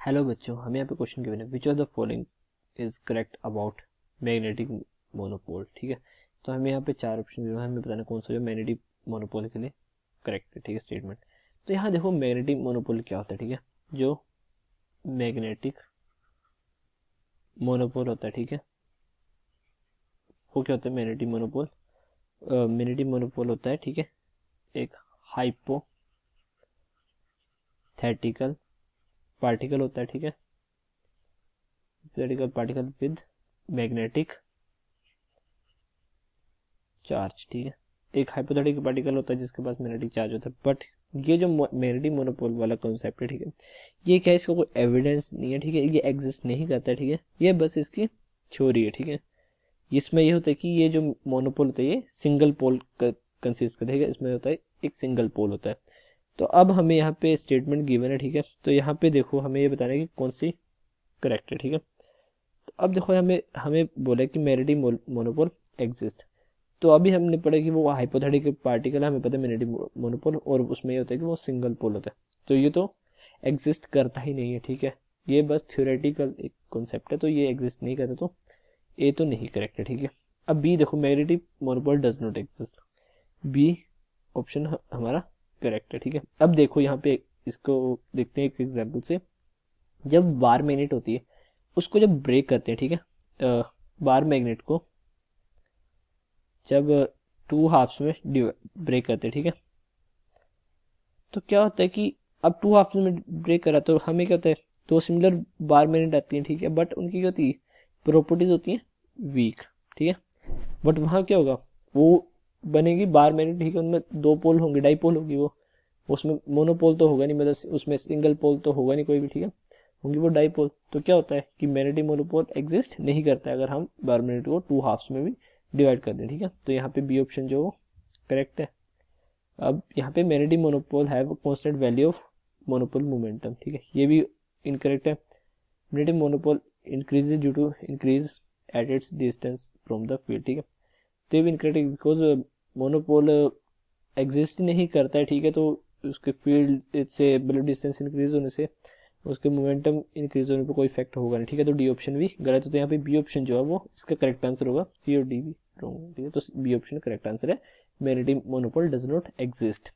Hello बच्चों, हमें यहाँ पे क्वेश्चन गिवन है which of the following is correct about magnetic monopole. ठीक है, तो हमें यहाँ पे चार ऑप्शन गिवन है, हमें बताना कौन सा जो मैग्नेटिक मोनोपोल के लिए करेक्ट है। ठीक है, स्टेटमेंट। तो यहाँ देखो मैग्नेटिक मोनोपोल क्या होता है। ठीक है, जो मैग्नेटिक मोनोपोल होता है, ठीक है, वो क्या होता है मैग्नेटिक मोनोपोल। मैग्नेटिक मोनोपोल होता है, ठीक है, एक हाइपोथेटिकल पार्टिकल होता है। ठीक है, hypothetical particle with magnetic charge. ठीक है, एक हाइपोथेटिकल पार्टिकल होता है जिसके पास मैग्नेटिक चार्ज होता है। बट ये जो मैग्नेटिक मोनोपोल वाला कॉन्सेप्ट है, ठीक है, ये क्या है, इसका कोई एविडेंस नहीं है। ठीक है, ये एग्जिस्ट नहीं करता है। ठीक है, ये बस इसकी थ्योरी है। ठीक है, इसमें ये होता है कि ये जो मोनोपोल होता है ये सिंगल पोल कंसिस्ट करता है। इसमें होता है एक सिंगल पोल होता है। तो अब हमें यहाँ पे स्टेटमेंट गिवन है। ठीक है, तो यहाँ पे देखो हमें ये बताना है कि कौन सी करेक्ट है। ठीक है, तो अब देखो हमें हमें बोला कि मैग्नेटिक मोनोपोल एग्जिस्ट। तो अभी हमने पढ़ा कि वो हाइपोथेटिकल पार्टिकल है, हमें पता है मैग्नेटिक मोनोपोल, और उसमें ये होता है कि वो सिंगल पोल होता है। तो ये तो एग्जिस्ट करता ही नहीं है। ठीक है, ये बस थ्योरेटिकल एक कॉन्सेप्ट है, तो ये एग्जिस्ट नहीं करता, तो ए तो नहीं करेक्ट है। ठीक है, अब बी देखो magnetic monopole does not exist, B option हमारा करेक्ट है। ठीक है, अब देखो यहाँ पे इसको देखते हैं एक एग्जाम्पल से। जब बार मैग्नेट होती है उसको जब ब्रेक करते हैं, ठीक है, बार मैग्नेट को जब टू हाफ्स में ब्रेक करते हैं, ठीक है, तो क्या होता है कि अब टू हाफ्स में ब्रेक करा तो हमें क्या होता है, दो सिमिलर बार मैग्नेट आती हैं। ठीक है, बट उनकी क्या होती है, प्रॉपर्टीज होती हैं वीक। ठीक है, बट वहाँ क्या होगा, वो बनेगी बार मैग्नेट। ठीक है, उनमें दो पोल होंगे, डाईपोल होगी वो, उसमें मोनोपोल तो होगा नहीं, मतलब उसमें सिंगल पोल तो होगा नहीं कोई भी। ठीक है, होंगी वो डाईपोल। तो क्या होता है कि मैग्नेटिक मोनोपोल एग्जिस्ट नहीं करता है अगर हम बार मैग्नेट को टू हाफ्स में भी डिवाइड कर दें। ठीक है, तो यहाँ पे बी ऑप्शन जो वो करेक्ट है। अब यहाँ पे magnetic monopole have constant value of monopole momentum. ठीक है, ये भी इनकरेक्ट है। Magnetic monopole increases due to increase at its distance from the field. ठीक है, तो ये भी इनकरेक्ट है बिकॉज मोनोपोल एग्जिस्ट नहीं करता है। ठीक है, तो उसके फील्ड से मतलब डिस्टेंस इंक्रीज होने से उसके मोमेंटम इंक्रीज होने पर कोई इफेक्ट होगा नहीं। ठीक है, तो डी ऑप्शन भी गलत है। तो यहाँ पे बी ऑप्शन जो है वो इसका करेक्ट आंसर होगा, सी और डी भी रॉन्ग। ठीक है, तो बी ऑप्शन करेक्ट आंसर है, magnetic monopole does not exist.